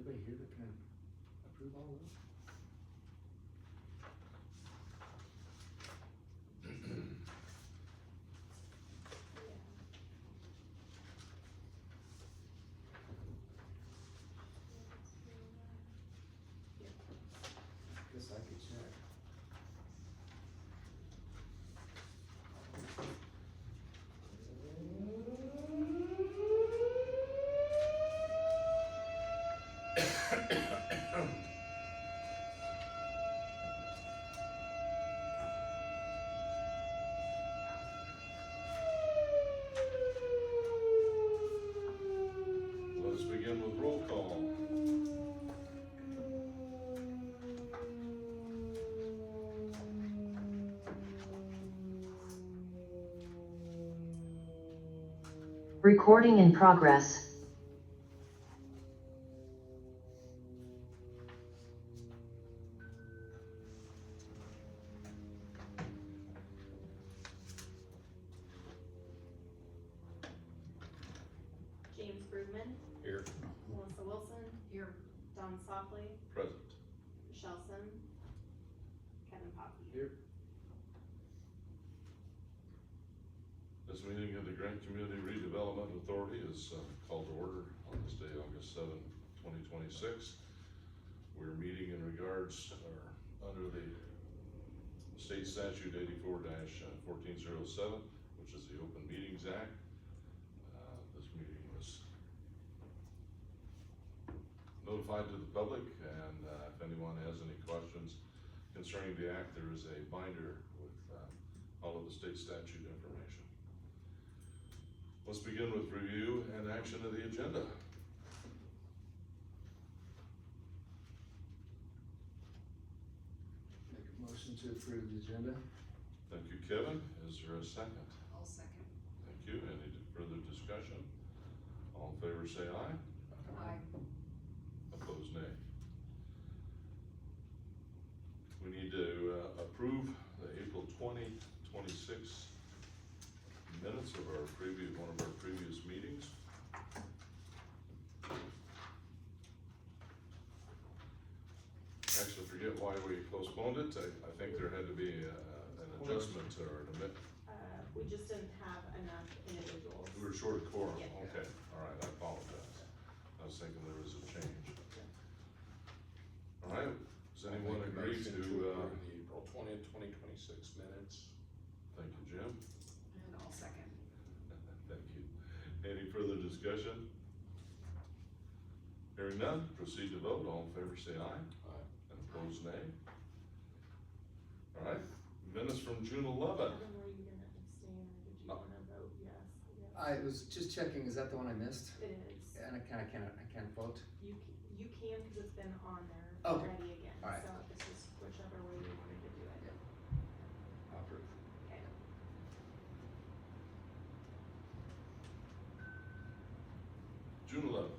anybody here that can approve all those? Guess I could check. Let us begin with roll call. Recording in progress. James Brugman, Here. Melissa Wilson, here, Don Softly, Present. Michelle Sim, Kevin Poppy. Here. This meeting of the Grant Community Redevelopment Authority is called to order on this day, August 7, 2026. We're meeting in regards, or under the state statute 84-1407, which is the Open Meetings Act. This meeting was notified to the public, and if anyone has any questions concerning the act, there is a binder with all of the state statute information. Let's begin with review and action of the agenda. Make a motion to approve the agenda. Thank you, Kevin. Is there a second? I'll second. Thank you. Any further discussion? All in favor say aye. Aye. Opposed, nay. We need to approve the April 2026 minutes of one of our previous meetings. Actually, forget why we postponed it. I think there had to be an adjustment or an amendment. We just didn't have enough individuals. We were short of quorum. Yeah. Okay, all right, I apologize. I was thinking there was a change. All right, does anyone agree to, approve the April 20th, 2026 minutes? thank you, Jim. And I'll second. Thank you. Any further discussion? Hearing none, proceed to vote. All in favor say aye. Aye. And opposed, nay. All right, minutes from June 11. Kevin, were you gonna abstain, or did you No. wanna vote yes? Yes. I was just checking, is that the one I missed? It is. And I can't vote. You can, cause it's been on there Okay. already again, All right. so it's just whichever way you wanted to do it. Yeah. I'll approve. Okay. June 11.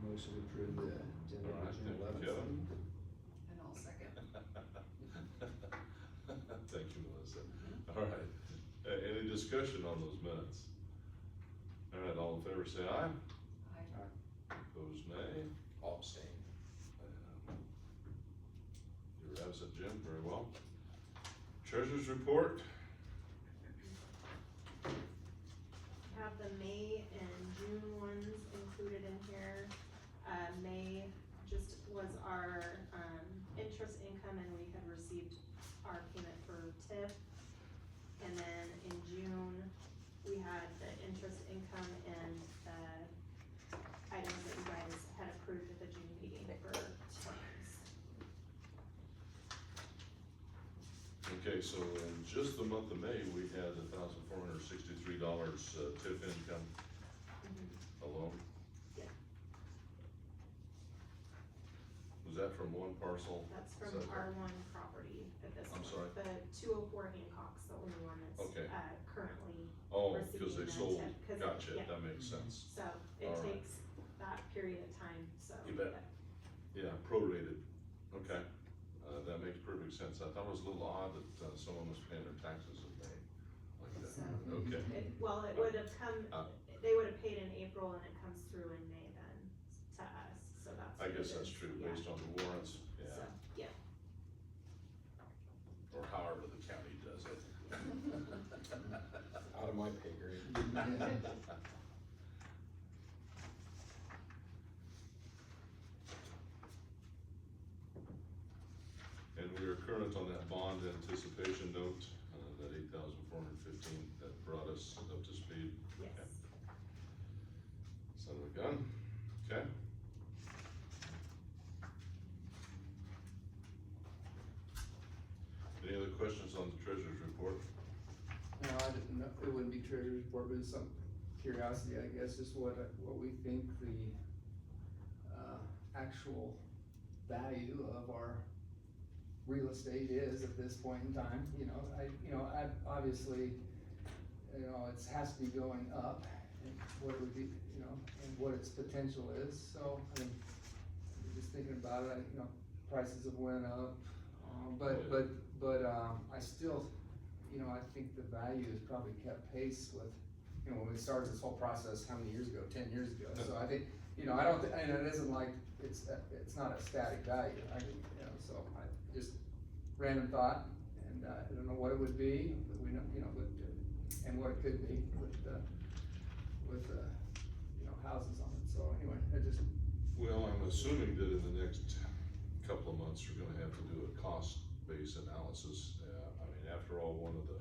Motion to approve the agenda All right, on June thank you, 11th. Kevin. And I'll second. Thank you, Melissa. All right, any discussion on those minutes? All right, all in favor say aye. Aye. Opposed, nay. I'll abstain. You were absent, Jim, very well. Treasurer's report. Have the May and June ones included in here. May just was our, interest income, and we had received our payment for TIF. And then in June, we had the interest income and the items that you guys had approved at the June meeting for claims. Okay, so in just the month of May, we had $1,463 TIF income alone. Yeah. Was that from one parcel? That's Is from that- R1 property at this I'm one. sorry? The 204 Hancock's the only one that's, Okay. Currently Oh, receiving because they the sold, TIF, 'cause it- gotcha, yeah. that makes sense. So it All right. takes that period of time, so. You bet. Yeah, prorated, okay, that makes perfect sense. I thought it was a little odd that someone was paying their taxes in May. So, Okay, well, it would have come, they would have paid in April and it comes through in May then to us, so that's. I what guess it that's is. true, Yeah. based on the warrants, So, yeah, yeah. or however the county does it. Out of my pay grade. And we are current on that bond anticipation note, that 8,415, that brought us up to speed. Yes. Son of a gun, okay. Any other questions on the treasurer's report? No, I didn't know, it wouldn't be treasurer's report, but it's some curiosity, I guess, just what we think the, actual value of our real estate is at this point in time, I obviously, it has to be going up, and what it would be, and what its potential is, so, I mean, just thinking about it, prices have went up, but I still, I think the value has probably kept pace with, when we started this whole process, how many years ago, 10 years ago, so I think, I don't, and it isn't like, it's not a static value, so I just, random thought, and I don't know what it would be, but we know, and what it could be with houses on it, so anyway, Well, I'm assuming that in the next couple of months, you're gonna have to do a cost-based analysis. I mean, after all, one of the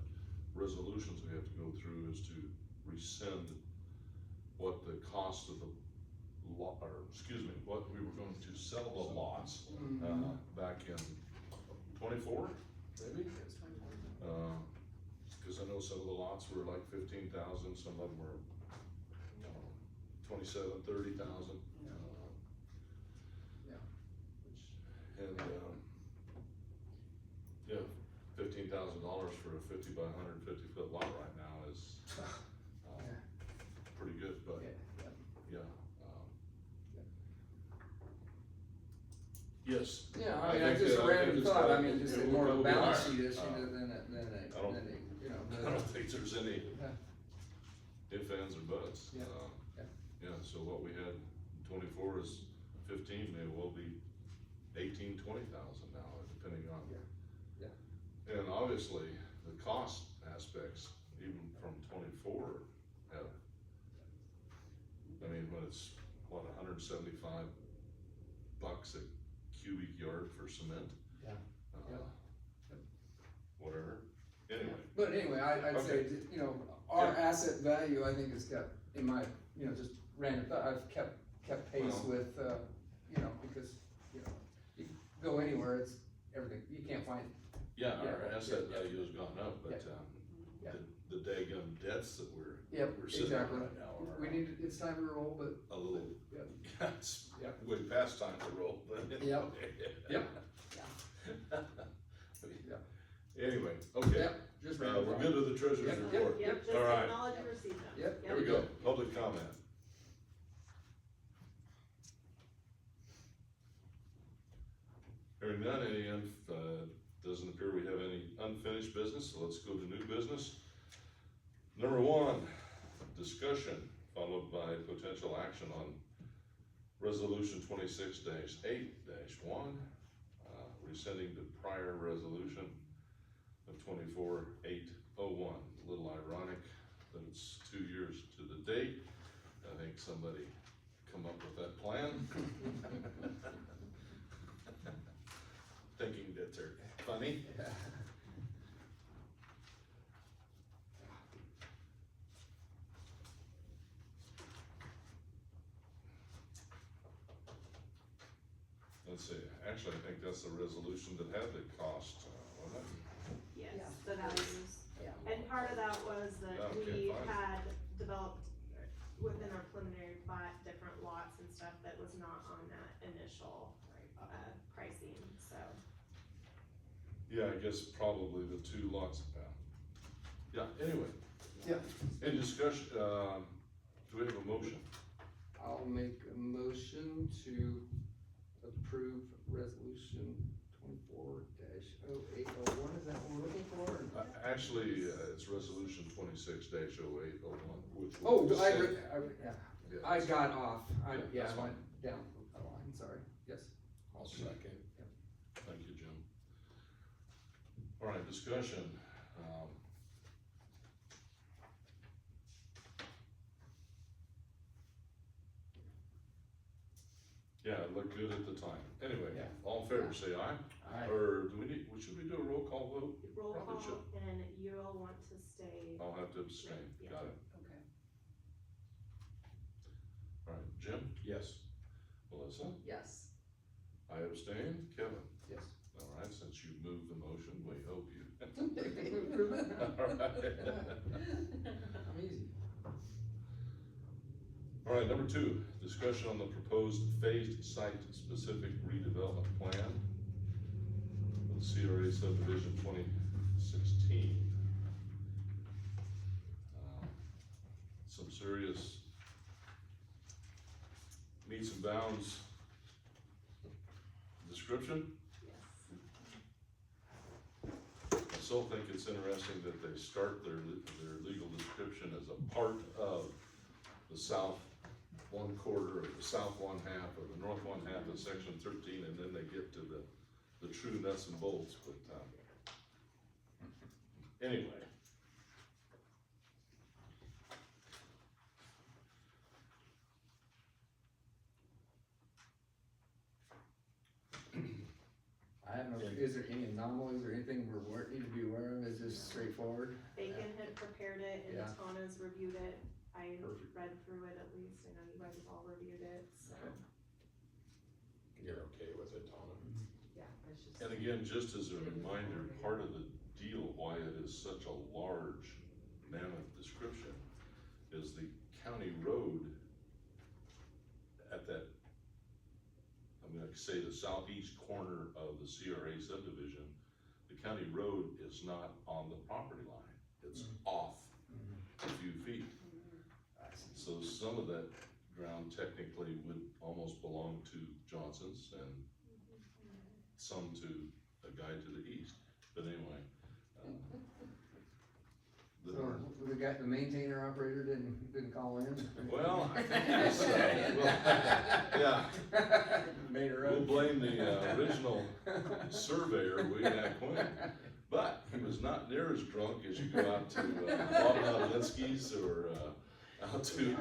resolutions we have to go through is to rescind what the cost of the lot, or excuse me, what we were going to sell the lots, back in 24, maybe? Cause I know some of the lots were like 15,000, some of them were, 27, 30,000. And, yeah, $15,000 for a 50 by 150 foot lot right now is, pretty good, but, yeah. Yes. Yeah, I mean, think just that- a I think random it's thought, I gonna- mean, just it more of will a be balance higher. sheet issue I don't- than I don't think there's any Yeah. ifs, ands, or buts. Yeah. Yeah, so what we had in 24 is 15, may well be 18, 20,000 now, depending on. Yeah. And obviously, the cost aspects, even from 24, have, I mean, when it's, what, $175 a cubic yard for cement? Yeah. Whatever, anyway. But anyway, I'd say, our asset value, I think, has kept, in my, just random thought, I've kept pace Well- with, because, you go anywhere, it's everything, you can't find, Yeah, our Yeah, asset yeah. value has gone up, but, Yeah. the daggum debts that we're yep, sitting on exactly. right now are. We need, it's time to roll, but, A little, Yep. it's Yep. way past time to roll, but. Yep. Yep. Anyway, okay, yep, just random we're thought. good with the treasurer's Yep, yep. report. Yep, just All right. acknowledge and receive them. Yep. Here we go, public comment. Hearing none, doesn't appear we have any unfinished business, so let's go to new business. Number 1, discussion followed by potential action on resolution 26-8-1, rescinding the prior resolution of 24-801. A little ironic that it's 2 years to the date. I think somebody come up with that plan. Thinking that they're funny. Let's see, actually, I think that's the resolution that had the cost, wasn't it? Yes, Yeah. the values. Yeah. And part of that was that Okay, we fine. had developed within our preliminary plat, different lots and stuff that was not on that initial, pricing, so. Yeah, I guess probably the 2 lots, yeah, anyway. Yeah. In discussion, do we have a motion? I'll make a motion to approve resolution 24-0801, is that what we're looking for? Actually, it's resolution 26-0801, which. Oh, was I, sent- yeah, Yeah, I got off, Yeah, I that's went down a line, sorry, yes. I'll second. Thank you, Jim. All right, discussion. Yeah, it looked good at the time. Anyway, Yeah. all in favor, say aye. Aye. Or should we do a roll call vote? Roll Probably call, should. and you'll want to stay. I'll have to abstain. Yeah. Got it. Okay. All right, Jim, Yes. Melissa, Yes. I abstain. Kevin? Yes. All right, since you moved the motion, we hope you. I'm easy. All right, number 2, discussion on the proposed phased site-specific redevelopment plan for the CRA subdivision 2016. Some serious meets and bounds description. I still think it's interesting that they start their legal description as a part of the south one quarter, or the south one half, or the north one half of section 13, and then they get to the true nuts and bolts, but, anyway. I have no, is there any anomalies or anything need to be aware of, is this straightforward? Bacon had prepared it, and Yeah. Tana's reviewed it. I Perfect. read through it at least, I know you guys have all reviewed it, so, You're okay with it, Donna? Yeah, it's just. And again, just as a reminder, part of the deal, why it is such a large mammoth description, is the county road at that, I'm gonna say the southeast corner of the CRA subdivision, the county road is not on the property line, it's off a few feet. I see. So some of that ground technically would almost belong to Johnson's and some to a guy to the east, but anyway. So, we got the maintainer operator didn't call in? Well, I think it's, yeah, Made her we'll up. blame the original surveyor, William Quinn. But he was not near as drunk as you go out to Bob Linsky's or out to,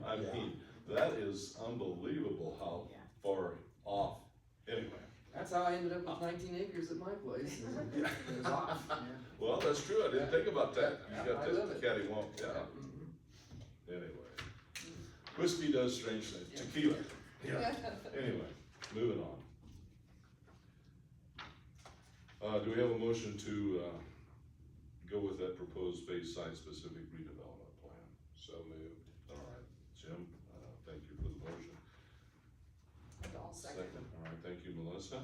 I mean, that is unbelievable how far off, anyway. That's how I ended up with 19 acres at my place, it was off, yeah. Well, that's true, I didn't think about that, you got I this love it. catty-wonk, yeah, Mhm. anyway. Whiskey does strange things, tequila, yeah, anyway, moving on. Do we have a motion to, go with that proposed phase site-specific redevelopment plan? So moved. All right, Jim, thank you for the motion. And I'll second. All right, thank you, Melissa.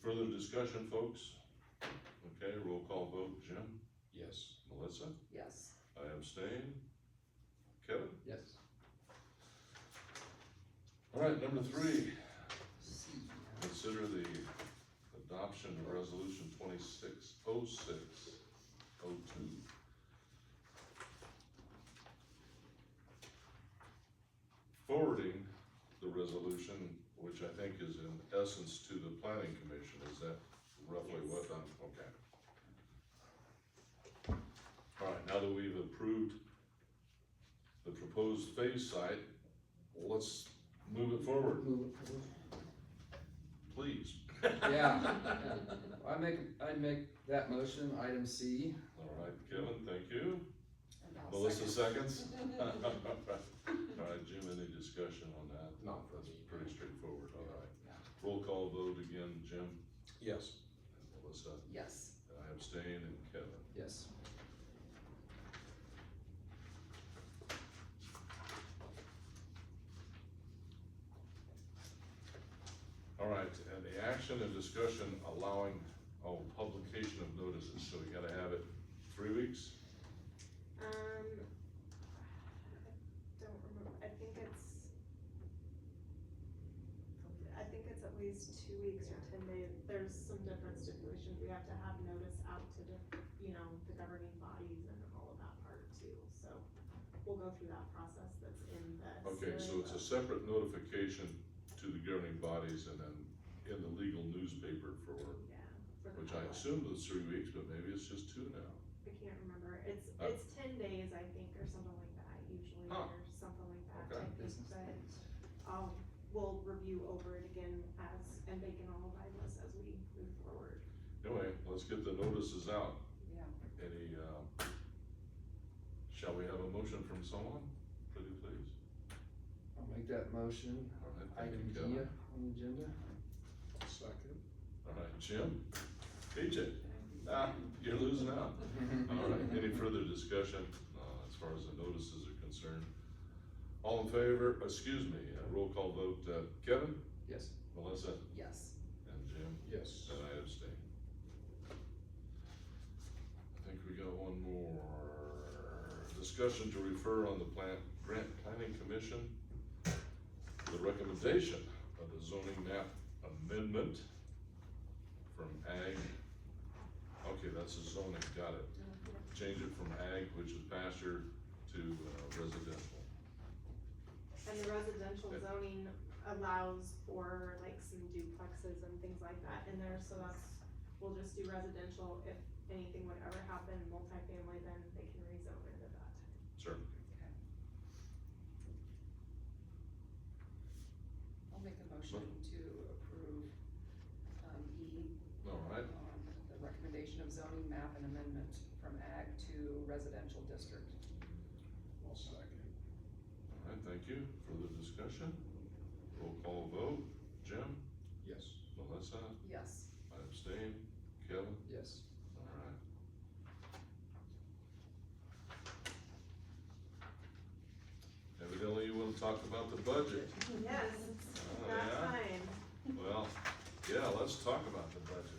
Further discussion, folks? Okay, roll call vote, Jim, Yes. Melissa, Yes. I abstain. Kevin? Yes. All right, number 3, consider the adoption of resolution 260602. Forwarding the resolution, which I think is in essence to the planning commission, is that roughly Yes. what okay. All right, now that we've approved the proposed phase site, let's move it forward, Move it forward. please. Yeah, I'd make that motion, item C. All right, Kevin, thank you. And I'll Melissa second. seconds. All right, Jim, any discussion on that? Not for That's me. pretty straightforward, all right. Yeah. Roll call vote again, Jim Yes. and Melissa, Yes. and I abstain, and Kevin. Yes. All right, and the action and discussion allowing, publication of notices, so we gotta have it 3 weeks? I don't remember, I think it's at least days, 2 weeks, or 10 days, there's some different stipulations, we have to have notice out to the, the governing bodies and all of that part too, so we'll go through that process that's in the. Okay, so CRA it's a book. separate notification to the governing bodies and then in the legal newspaper for, Yeah. For the which I public. assumed was 3 weeks, but maybe it's just 2 now. I can't remember, it's 10 days, I think, or something like that, usually, Huh. or something like that, Okay. I think, Business but days. we'll review over it again and they can all advise us as we move forward. Anyway, let's get the notices out. Yeah. Any, shall we have a motion from someone? Pretty please. I'll make that motion, All right, thank item you, D Kevin. on the agenda. Second. All right, Jim? PJ? You're losing out. All right, any further discussion, as far as the notices are concerned? All in favor, excuse me, roll call vote, Kevin, Yes. Melissa, Yes. and Jim? Yes. And I abstain. I think we got one more. Discussion to refer on the Grant Planning Commission, the recommendation of the zoning map amendment from ag. Okay, that's the zoning, got it. Change it from ag, which is pasture, to residential. And the residential zoning allows for like some duplexes and things like that in there, so we'll just do residential. If anything would ever happen, multifamily, then they can rezone it at that time. Sure. I'll make a motion to approve, E. All right. The recommendation of zoning map and amendment from ag to residential district. I'll second. All right, thank you. Further discussion? Roll call vote. Jim? Yes. Melissa? Yes. I abstain. Kevin? Yes. All right. Evidently you wanna talk about the budget. Yes, it's Oh, that yeah? time. Well, yeah, let's talk about the budget.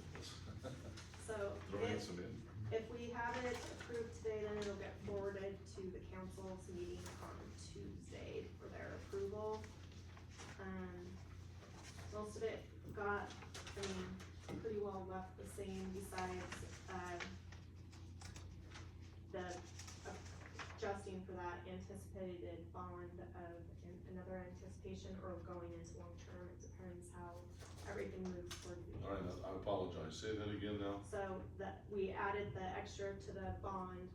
So Throw in some in. if we have it approved today, then it'll get forwarded to the council's meeting on Tuesday for their approval. Most of it got, pretty well left the same besides, the adjusting for that anticipated bond of another anticipation or going into long-term. It depends how everything moves towards the end. All right, I apologize. Say that again now. So that we added the extra to the bond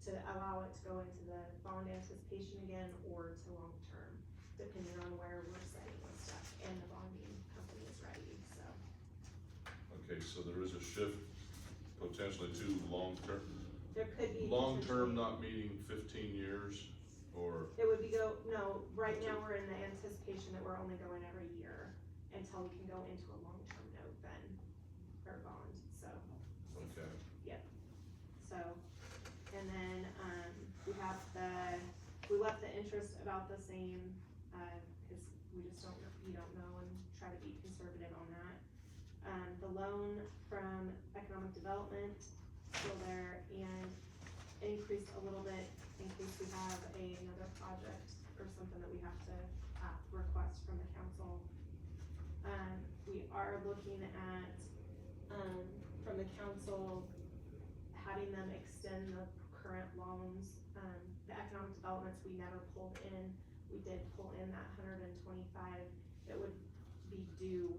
to allow it to go into the bond anticipation again or to long-term, depending on where we're setting with stuff and the bonding company is ready, so. Okay, so there is a shift potentially to long-term. There could be. Long-term potentially- not meaning 15 years or, It would be no, right now we're in the anticipation that we're only going every year until we can go into a long-term note then, or bond, so. okay. So, and then, we left the interest about the same, cause we just you don't know and try to be conservative on that. The loan from economic development, still there, and increased a little bit in case we have another project or something that we have to request from the council. We are looking at, from the council, having them extend the current loans. The economic developments we never pulled in, we did pull in that 125 that would be due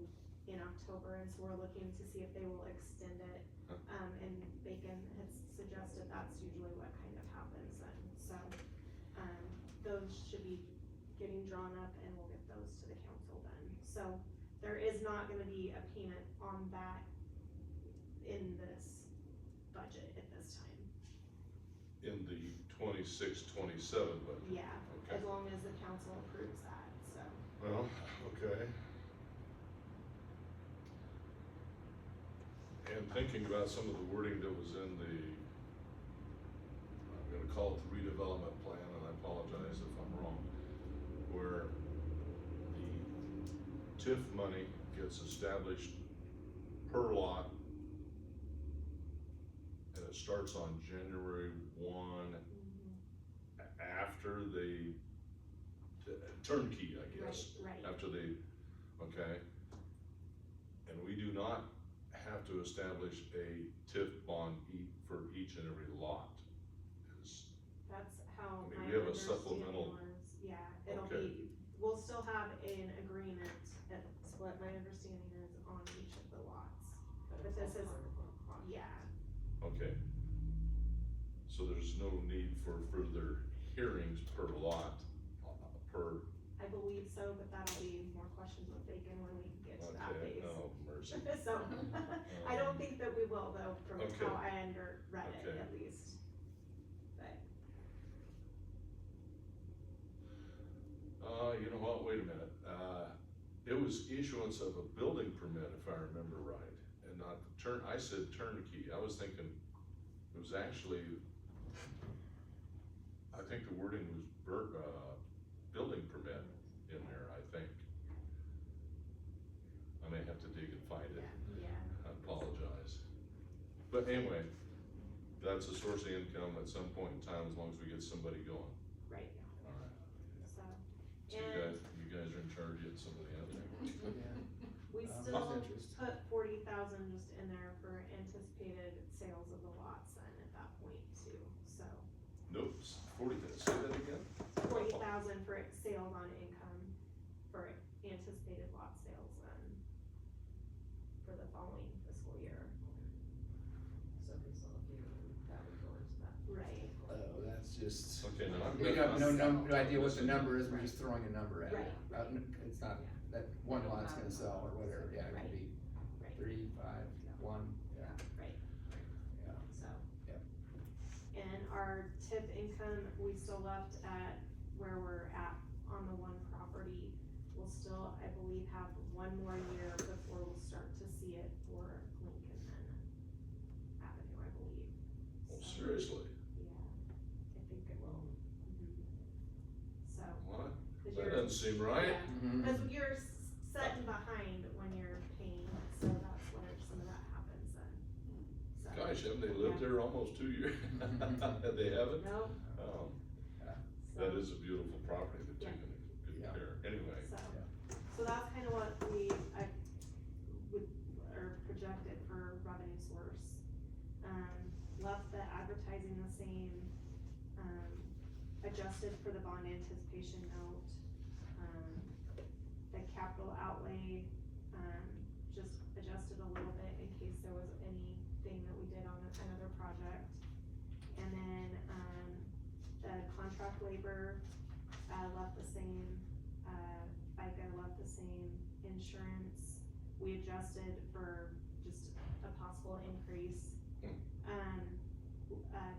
in October, and so we're looking to see if they will extend it. And Bacon has suggested that's usually what kind of happens then, so, those should be getting drawn up and we'll get those to the council then. So, there is not gonna be a payment on that in this budget at this time. In the 26-27 budget. Yeah, Okay. as long as the council approves that, so. Well, okay. And thinking about some of the wording that was in the, I'm gonna call it the redevelopment plan, and I apologize if I'm wrong, where the TIF money gets established per lot, and it starts on January 1 after they turnkey, I guess. Right, After they, okay, do not have to establish a TIF bond for each and every lot. Is- That's how I mean, my we have a understanding supplemental- was, yeah, it'll Okay. be, we'll still have an agreement, that's what my understanding is on each of the lots. But this is, yeah, Okay. So there's no need for further hearings per lot, per, I believe so, but that'll be more questions with Bacon when we get to that okay, phase. oh, mercy. So, I don't think that we will though, from Okay. how I read it Okay. at least. But, You know what, wait a minute, it was issuance of a building permit, if I remember right, and not I said turnkey, I was thinking, it was actually, I think the wording was building permit in there, I think. I may have to dig and find it, yeah, I apologize. But anyway, that's a source of income at some point in time, as long as we get somebody going. right, Alright, so. so And you guys are in charge of some of the other. Yeah. we Whose still interest? put 40,000 just in there for anticipated sales of the lots then at that point too, so. Nope, 40, say that again? 40,000 for sales on income for anticipated lot sales then for the following fiscal year. So there's a few that would go into that. Right. Oh, that's just. Okay, now I'm We gonna- have no idea what the number is, we're just throwing a number at it. Right. It's not, that one lot's gonna sell or whatever, yeah, it could be Right. 3, 5, 1, yeah, Right, yeah. so. Yep. And our tip income, we still left at where we're at on the one property. We'll still, I believe, have one more year before we'll start to see it for Lincoln Avenue, I believe. Oh, So, seriously? yeah, I think it will. So, What? 'cause That you're, doesn't seem right. yeah, Mhm. cause you're setting behind when you're paying, so that's where some of that happens then. So, Gosh, haven't they lived there almost 2 years? They haven't? nope, Oh, so. that is a beautiful property, they've Yeah. taken good Yeah. care, anyway. So that's kind of what I would, or projected for revenue source. Left the advertising the same, adjusted for the bond anticipation note. The capital outlay, just adjusted a little bit in case there was anything that we did on another project. And then, the contract labor, left the same, FICA left the same, insurance, we adjusted for just a possible increase.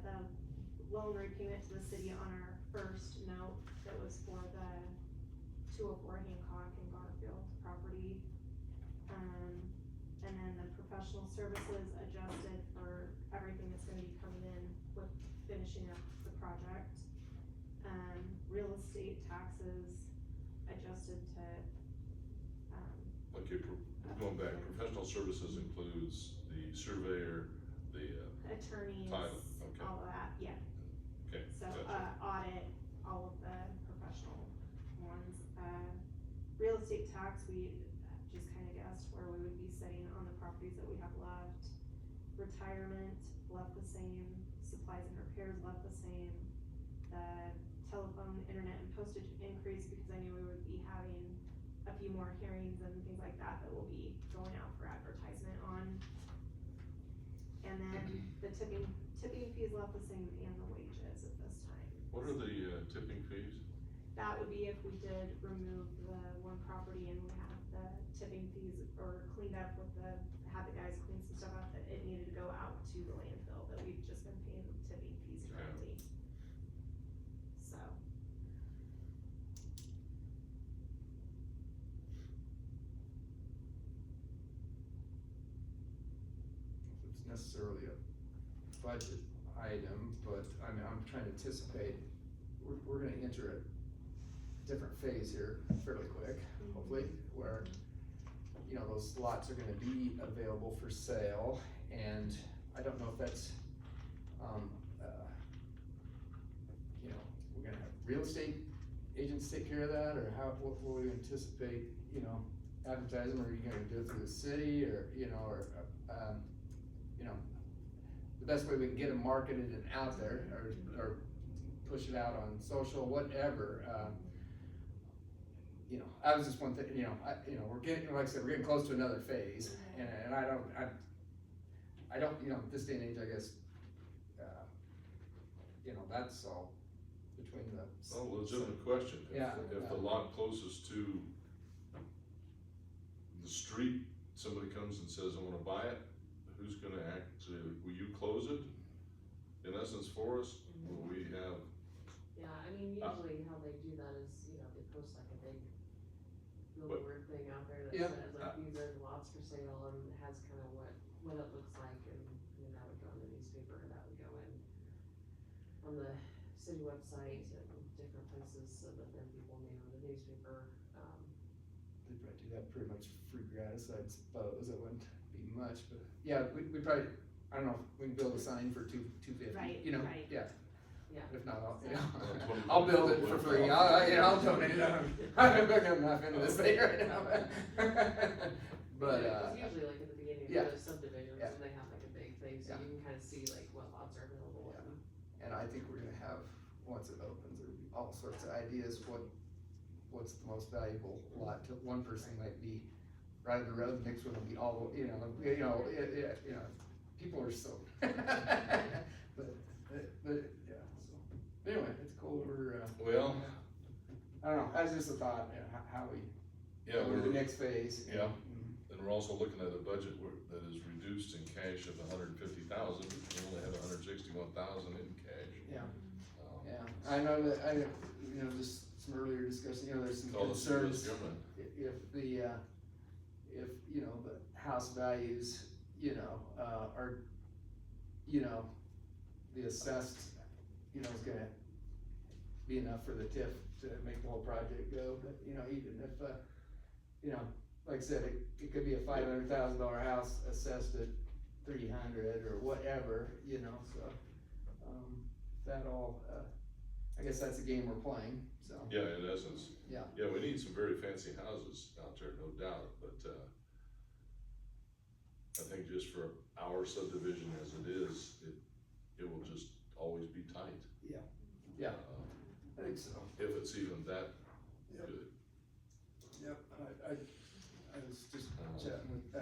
The loan repayment to the city on our first note, that was for the 204 Hancock and Garfield property. And then the professional services adjusted for everything that's gonna be coming in with finishing up the project. Real estate taxes adjusted to, Okay, going back, professional services includes the surveyor, the, attorneys, Title, okay. all of that, yeah. okay, So, gotcha. audit, all of the professional ones. Real estate tax, we just kinda guessed where we would be sitting on the properties that we have left. Retirement left the same, supplies and repairs left the same. The telephone, internet, and postage increased because I knew we would be having a few more hearings and things like that that will be going out for advertisement on. And then the tipping fees left the same and the wages at this time. What are the tipping fees? That would be if we did remove the one property and we had the tipping fees or cleaned up with had the guys clean some stuff up that it needed to go out to the landfill, that we've just been paying tipping fees Okay. directly. So. If it's necessarily a budget item, but I mean, I'm trying to anticipate, we're gonna enter a different phase here fairly quick, hopefully, where, you know, those lots are gonna be available for sale, and I don't know if that's, you know, we're gonna have real estate agents take care of that, or how, what will we anticipate, you know, advertise them, or are you gonna do it through the city, or, you know, you know, the best way we can get them marketed and out there, or push it out on social, whatever, you know, I was just one thing, you know, we're getting, like I said, we're getting close to another phase, and I don't, you know, this day and age, I guess, you know, that's all between the. Oh, legitimate question. Yeah. If the lot closest to the street, somebody comes and says, I wanna buy it, who's gonna actually, will you close it? In essence for us, will we have, Yeah, I mean, usually how they do that is, you know, they post like a big billboard thing out there that Yeah. says like, these are the lots for sale, and has kind of what it looks like, and then that would go in the newspaper, and that would go in on the city website and different places, so that then people knew in the newspaper, They probably do that pretty much free gratis, I suppose, it wouldn't be much, but, yeah, we probably, I don't know, we can build a sign for $250, Right, you know, right. yeah. yeah. If not, I'll, you Well, know, I'll build it for free, I'll donate it, I'm not into this thing right now, but, It's usually like at the beginning yeah. of the subdivisions, Yeah. and they have like a big thing, so Yeah. you can kind of see like what lots are available. Yeah. And I think we're gonna have, once it opens, there'll be all sorts of ideas, what's the most valuable lot to one person might be right of the road, the next one will be all, you know, people are so. But, yeah, so, anyway, it's cool, well, I don't know, that's just a thought, you know, how we, yeah, go to the we're, next phase. Yeah. Mhm. and we're also looking at a budget that is reduced in cash of $150,000, we only have $161,000 in cash. Yeah, Um, yeah, I know that, you know, just some earlier discussion, you know, there's some Call us to this concerns. government. If you know, the house values, you know, are, you know, the assessed, you know, is gonna be enough for the TIF to make the whole project go, but, you know, even if, you know, like I said, it could be a $500,000 house assessed at 300 or whatever, you know, so, that all, I guess that's the game we're playing, so. Yeah, in essence. Yeah. Yeah, we need some very fancy houses out there, no doubt, but, I think just for our subdivision as it is, it will just always be tight. Yeah, I think so. If it's even that Yep. good. Yep, I was just chatting with,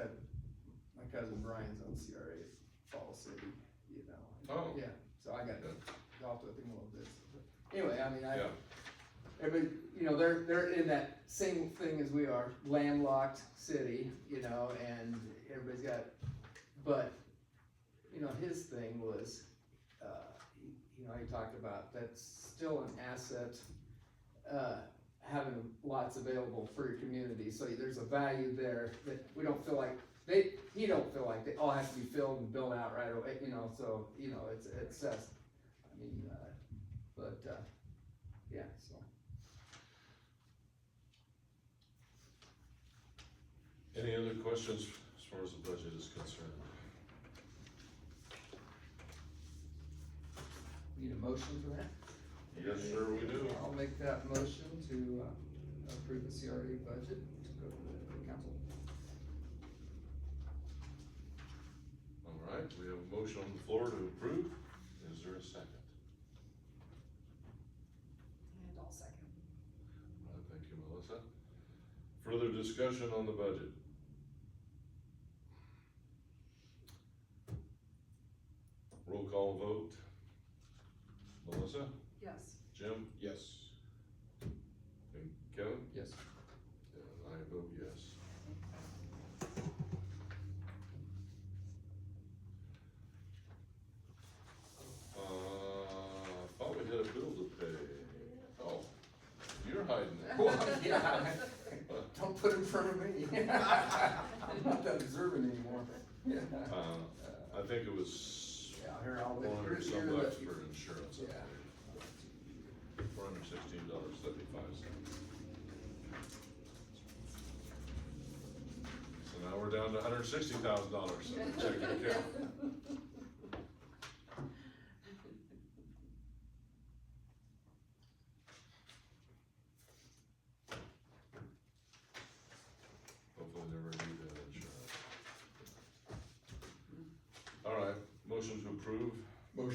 my cousin Brian's on CRA at Fall City, you know. Oh. Yeah, so I got Yeah. to talk with him a little bit, but anyway, I mean, Yeah, everybody, you know, they're in that same thing as we are, landlocked city, you know, and everybody's got, but, you know, his thing was, you know, he talked about that's still an asset, having lots available for your community, so there's a value there that we don't feel like, he don't feel like they all have to be filled and built out right away, you know, so, you know, it's, I mean, but, yeah, so. any other questions as far as the budget is concerned? Need a motion for that? Yes, sir, we do. I'll make that motion to approve the CRA budget to go to the council. All right, we have a motion on the floor to approve. Is there a second? And I'll second. All right, thank you, Melissa. Further discussion on the budget? Roll call vote. Melissa? Yes. Jim? Yes. And Kevin? Yes. And I vote yes. Thought we had a bill to pay. Oh, you're hiding there. Well, yeah, don't put it in front of me. I'm not that observant anymore. Yeah. I think it was Yeah, here, I'll let 400 you. some bucks for insurance. Yeah. $416.75. So now we're down to $160,000 in the checking account.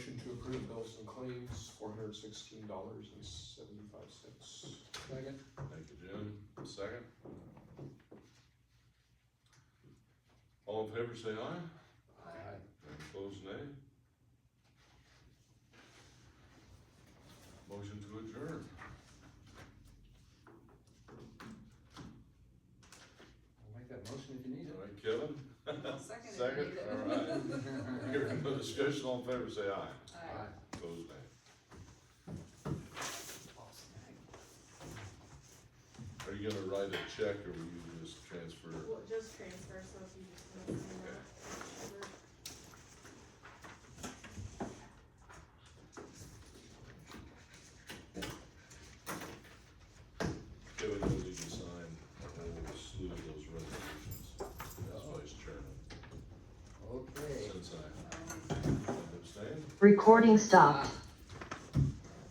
motion to approve bills and claims, $416.75. Second. Thank you, Jim. Second. All in favor, say aye. Aye. And opposed, nay. Motion to adjourn. I'll make that motion if you need All it. right, Kevin? Second if you Second, need it. all right. Hearing no discussion, all in favor, say aye. Aye. Opposed, nay. Are you gonna write a check or will you just transfer? Well, just transfer, so if you just want to sign that. over. Kevin will need to sign a whole slew of those resolutions as vice chairman. Okay. Since I abstained. Recording stopped.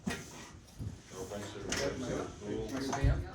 No, thanks everybody. Thank Cool. you, ma'am.